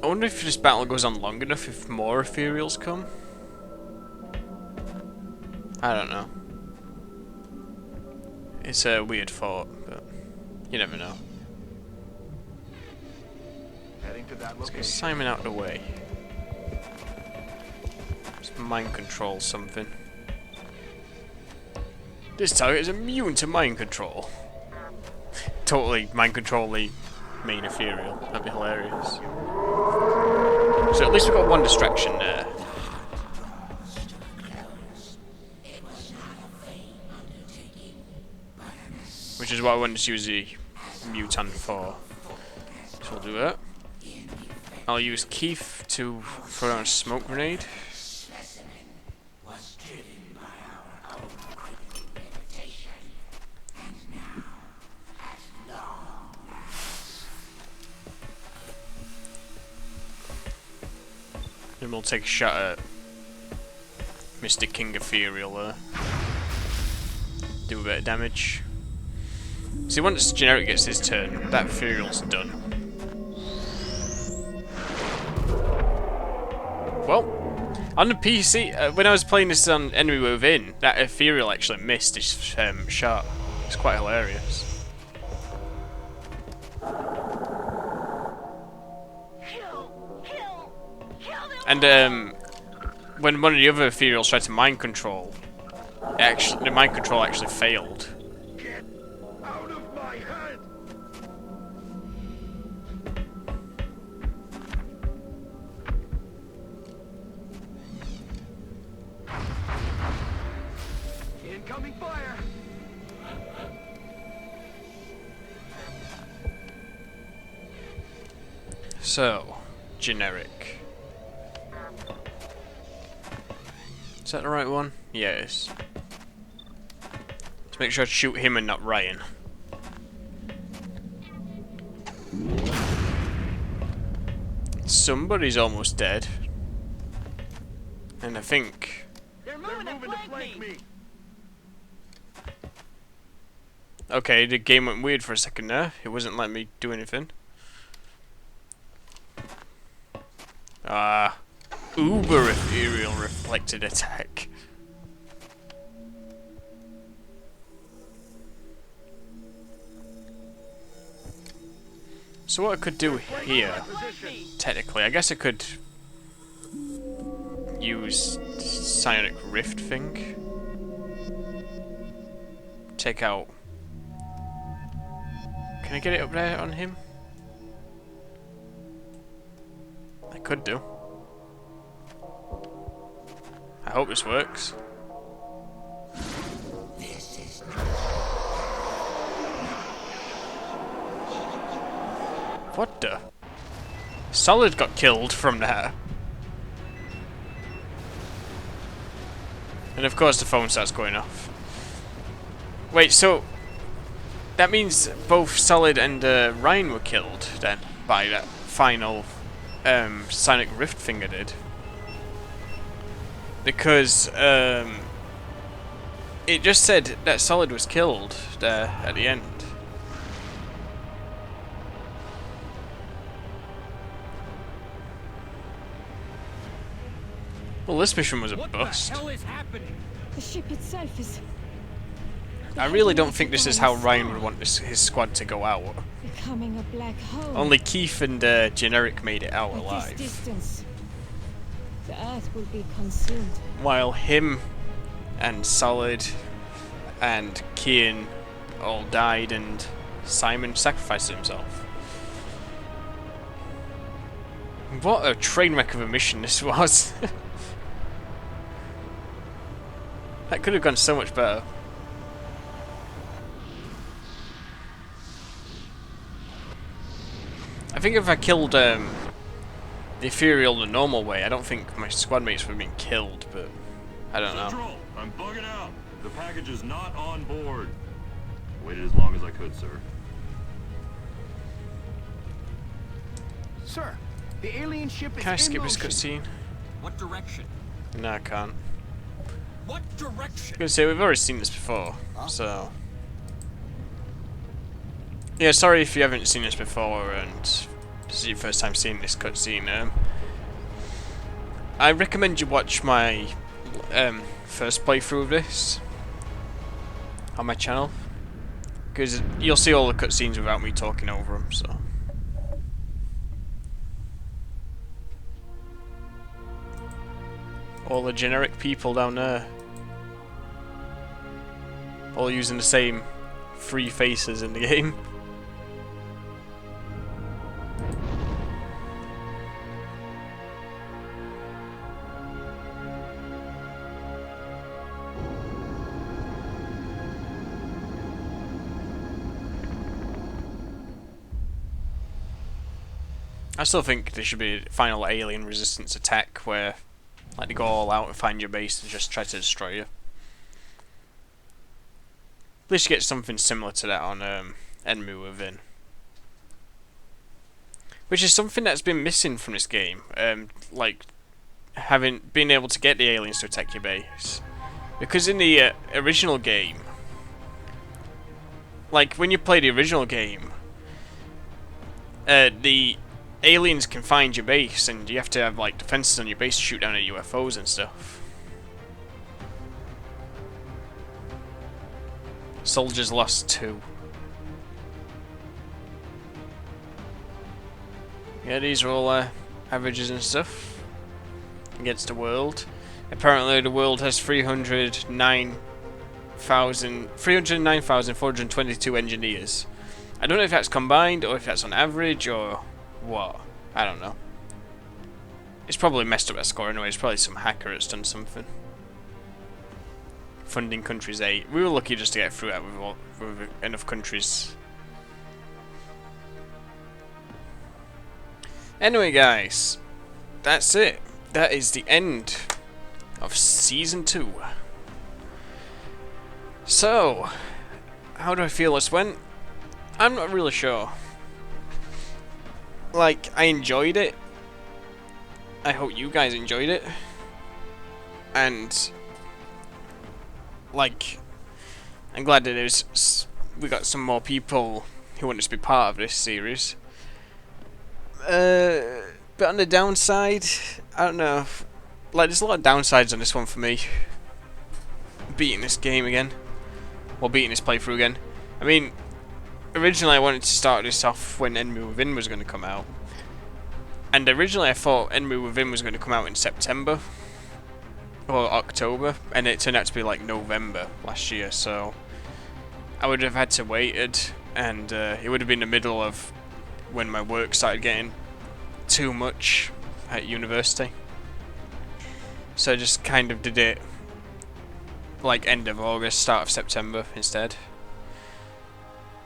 I wonder if this battle goes on long enough if more ethereals come. I don't know. It's a weird thought, but you never know. Heading to that Let's get location. Simon out of the way. Let's mind control something. This target is immune to mind control. Totally mind control the main ethereal. That'd be hilarious. So at least we've got one distraction there. Which is what I wanted to use the mutant for. So we'll do that. I'll use Keith to throw down a smoke grenade. Then we'll take a shot at Mr. King Ethereal there. Do a bit of damage. See, once Generic gets his turn, that Ethereal's done. Well, on the PC, when I was playing this on Enemy Within, that Ethereal actually missed his shot. It's quite hilarious. And when one of the other ethereals tried to mind control, the mind control actually failed. Get out of my head! Incoming fire. So, Generic. Is that the right one? Yeah, it is. To make sure to shoot him and not Ryan. Somebody's almost dead. And I think... They're They're moving, moving to flank me! Okay, the game went weird for a second there. It wasn't letting me do anything. Uber ethereal reflected attack. So what I could do here, technically, I guess I could use Psionic Rift thing. Take out... Can I get it up there on him? I could do. I hope this works. This is What the? Solid got killed from there. And of course the phone starts going off. Wait, so that means both Solid and Ryan were killed then by that final Sonic Rift thing I did. Because it just said that Solid was killed there at the end. Well, this mission was a bust. What the hell is happening? The ship itself is I really don't think this is how Ryan would want his squad to go out. becoming a black hole. Only Keith and Generic made it out At alive. this distance, the Earth will be consumed. While him and Solid and Kian all died and Simon sacrificed himself. What a train wreck of a mission this was. That could have gone so much better. I think if I killed the Ethereal the normal way, I don't think my squad mates would have been killed, but I don't know. Central, I'm bugging out. The package is not on board. Waited as long as I could, sir. Sir, the alien ship is Can I in skip this motion. cutscene? What direction? No, I can't. What direction? I was gonna say, we've already seen this before, so... Yeah, sorry if you haven't seen this before and this is your first time seeing this cutscene. I recommend you watch my first playthrough of this on my channel, because you'll see all the cutscenes without me talking over them, so... All the generic people down there. All using the same 3 faces in the game. I still think there should be a final alien resistance attack where like they go all out and find your base and just try to destroy you. At least you get something similar to that on Enemy Within. Which is something that's been missing from this game. Like being able to get the aliens to attack your base. Because in the original game, like when you play the original game, the aliens can find your base and you have to have like defenses on your base to shoot down at UFOs and stuff. Soldiers lost 2. Yeah, these are all averages and stuff against the world. Apparently the world has 309,422 engineers. I don't know if that's combined or if that's on average or what. I don't know. It's probably messed up that score anyway. It's probably some hacker that's done something. Funding countries 8. We were lucky just to get through that with enough countries. Anyway, guys, that's it. That is the end of Season 2. So, how do I feel this went? I'm not really sure. Like, I enjoyed it. I hope you guys enjoyed it. And, like, I'm glad that we got some more people who want us to be part of this series. But on the downside, I don't know. Like, there's a lot of downsides on this one for me. Beating this game again. Or beating this playthrough again. I mean, originally I wanted to start this off when Enemy Within was going to come out. And originally I thought Enemy Within was going to come out in September. Or October. And it turned out to be like November last year, so... I would have had to waited. And it would have been the middle of when my work started getting too much at university. So I just kind of did it like end of August, start of September instead.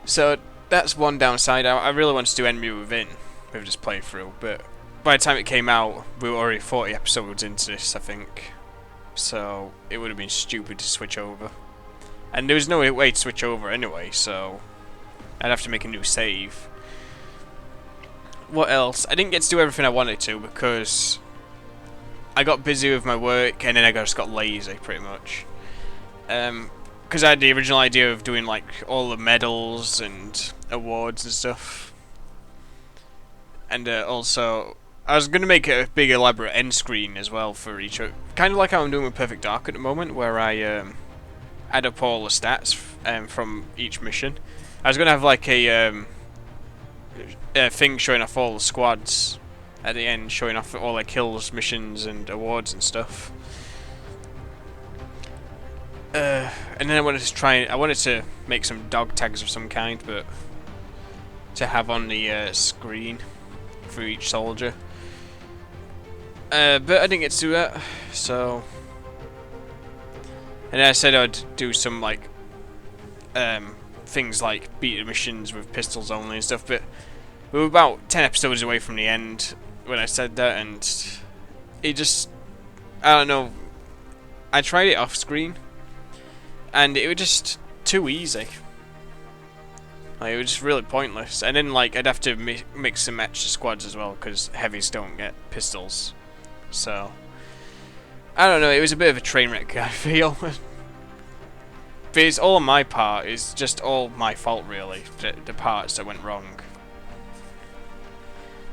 So that's one downside. I really wanted to do Enemy Within with this playthrough, but by the time it came out, we were already 40 episodes into this, I think. So it would have been stupid to switch over. And there was no way to switch over anyway, so I'd have to make a new save. What else? I didn't get to do everything I wanted to because I got busy with my work and then I just got lazy, pretty much. Because I had the original idea of doing like all the medals and awards and stuff. And also, I was going to make a big elaborate end screen as well for each, kind of like how I'm doing with Perfect Dark at the moment, where I add up all the stats from each mission. I was going to have like a thing showing off all the squads at the end, showing off all their kills, missions, and awards and stuff. And then I wanted to make some dog tags of some kind, but to have on the screen for each soldier. But I didn't get to do that, so. And then I said I'd do some like things like beat the missions with pistols only and stuff, but we were about 10 episodes away from the end when I said that, and it just, I don't know, I tried it off screen and it was just too easy. Like, it was just really pointless. And then like I'd have to mix and match the squads as well because heavies don't get pistols. So I don't know, it was a bit of a train wreck, I feel. But it's all on my part, it's just all my fault really, the parts that went wrong.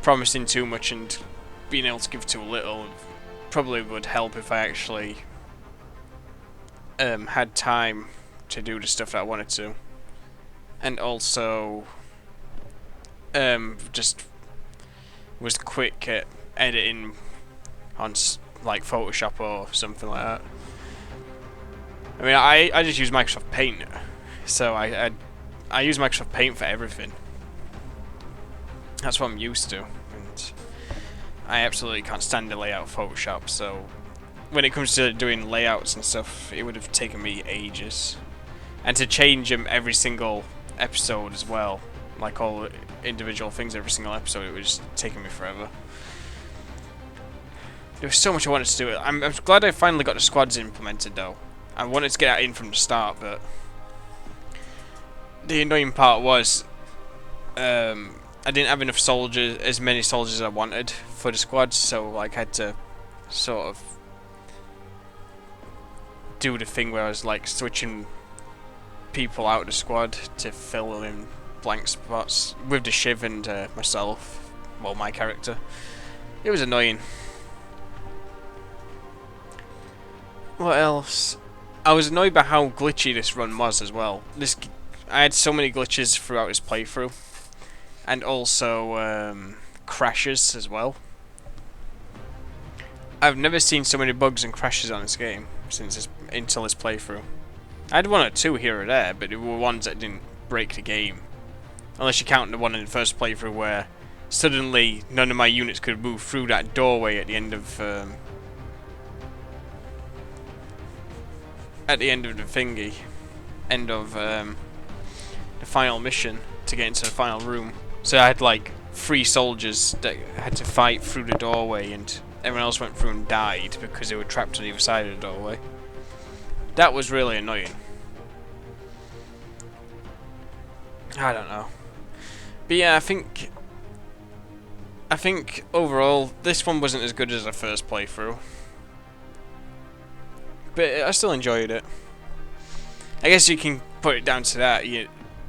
Promising too much and being able to give too little probably would help if I actually had time to do the stuff that I wanted to. And also just was quick at editing on like Photoshop or something like that. I mean, I just use Microsoft Paint, so I use Microsoft Paint for everything. That's what I'm used to, and I absolutely can't stand the layout of Photoshop, so when it comes to doing layouts and stuff, it would have taken me ages. And to change them every single episode as well, like all the individual things every single episode, it was taking me forever. There was so much I wanted to do. I'm glad I finally got the squads implemented though. I wanted to get that in from the start, but the annoying part was I didn't have enough soldiers, as many soldiers as I wanted for the squads, so like I had to sort of do the thing where I was like switching people out of the squad to fill in blank spots with the Shiv and myself, well, my character. It was annoying. What else? I was annoyed by how glitchy this run was as well. I had so many glitches throughout this playthrough, and also crashes as well. I've never seen so many bugs and crashes on this game until this playthrough. I had one or two here or there, but it were ones that didn't break the game. Unless you count the one in the first playthrough where suddenly none of my units could move through that doorway at the end of the thingy, end of the final mission to get into the final room. So I had like 3 soldiers that had to fight through the doorway, and everyone else went through and died because they were trapped on either side of the doorway. That was really annoying. I don't know. But yeah, I think overall this one wasn't as good as the first playthrough. But I still enjoyed it. I guess you can put it down to that,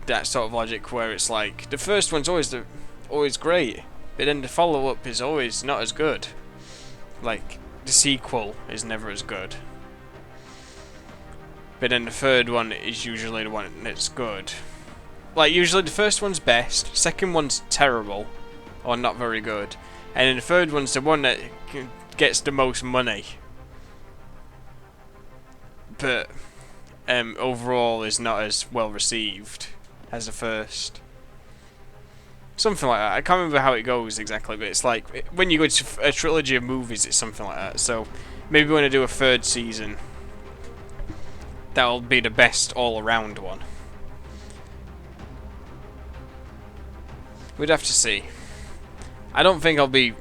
that sort of logic where it's like the first one's always great, but then the follow-up is always not as good. Like the sequel is never as good. But then the third one is usually the one that's good. Like, usually the first one's best, second one's terrible, or not very good, and then the third one's the one that gets the most money. But overall is not as well received as the first. Something like that. I can't remember how it goes exactly, but it's like when you go to a trilogy of movies, it's something like that. So maybe when I do a third season, that'll be the best all-around one. We'd have to see. I don't think I'll be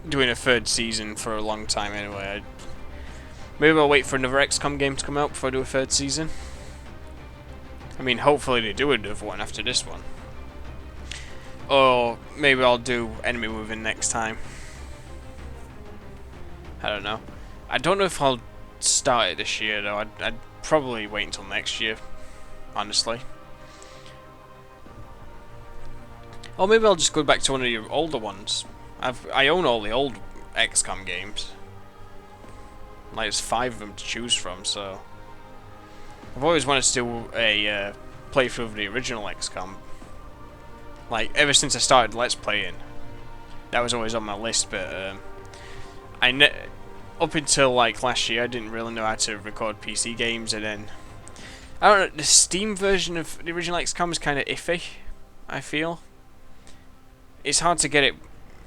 doing a third season for a long time anyway. Maybe I'll wait for another XCOM game to come out before I do a third season. I mean, hopefully they do another one after this one. Or maybe I'll do Enemy Within next time. I don't know. I don't know if I'll start it this year though. I'd probably wait until next year, honestly. Or maybe I'll just go back to one of your older ones. I own all the old XCOM games. Like, there's 5 of them to choose from, so... I've always wanted to do a playthrough of the original XCOM. Like, ever since I started Let's Playing. That was always on my list, but... up until, like, last year, I didn't really know how to record PC games, and then... I don't know, the Steam version of the original XCOM is kind of iffy, I feel. It's hard to get it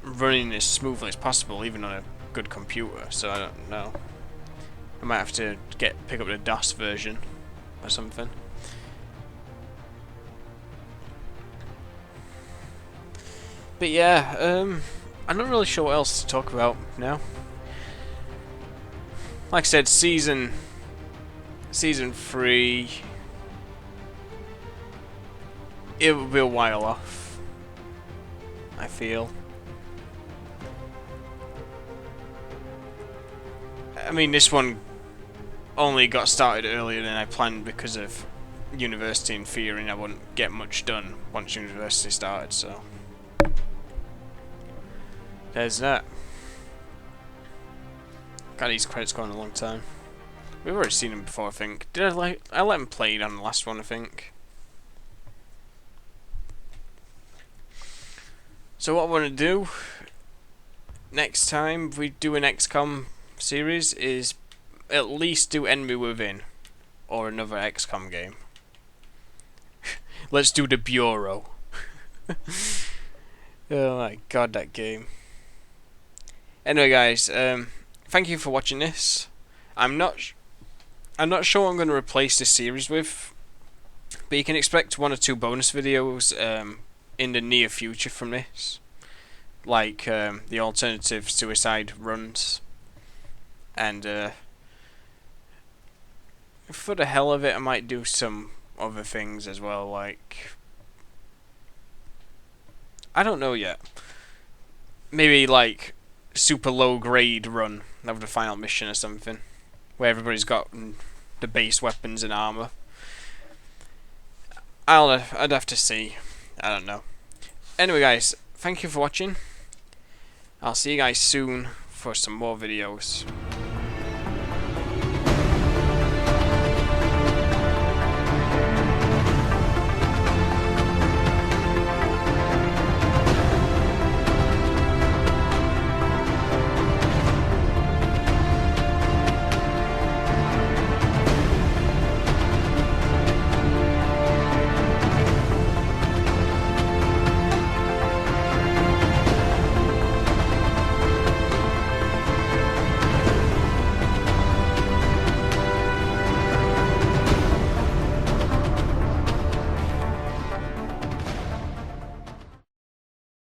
running as smoothly as possible, even on a good computer, so I don't know. I might have to pick up the DOS version or something. But yeah, I'm not really sure what else to talk about now. Like I said, season 3, it will be a while off, I feel. I mean, this one only got started earlier than I planned because of university and fearing I wouldn't get much done once university started, so there's that. Got these credits going a long time. We've already seen them before, I think. Did I let them play it on the last one, I think. So what I want to do next time we do an XCOM series is at least do Enemy Within or another XCOM game. Let's do the Bureau. Oh my god, that game. Anyway, guys, thank you for watching this. I'm not sure what I'm going to replace this series with, but you can expect 1 or 2 bonus videos in the near future from this, like the alternative suicide runs, and for the hell of it, I might do some other things as well, like, I don't know yet. Maybe like super low grade run of the final mission or something, where everybody's got the base weapons and armor. I'd have to see. I don't know. Anyway, guys, thank you for watching. I'll see you guys soon for some more videos.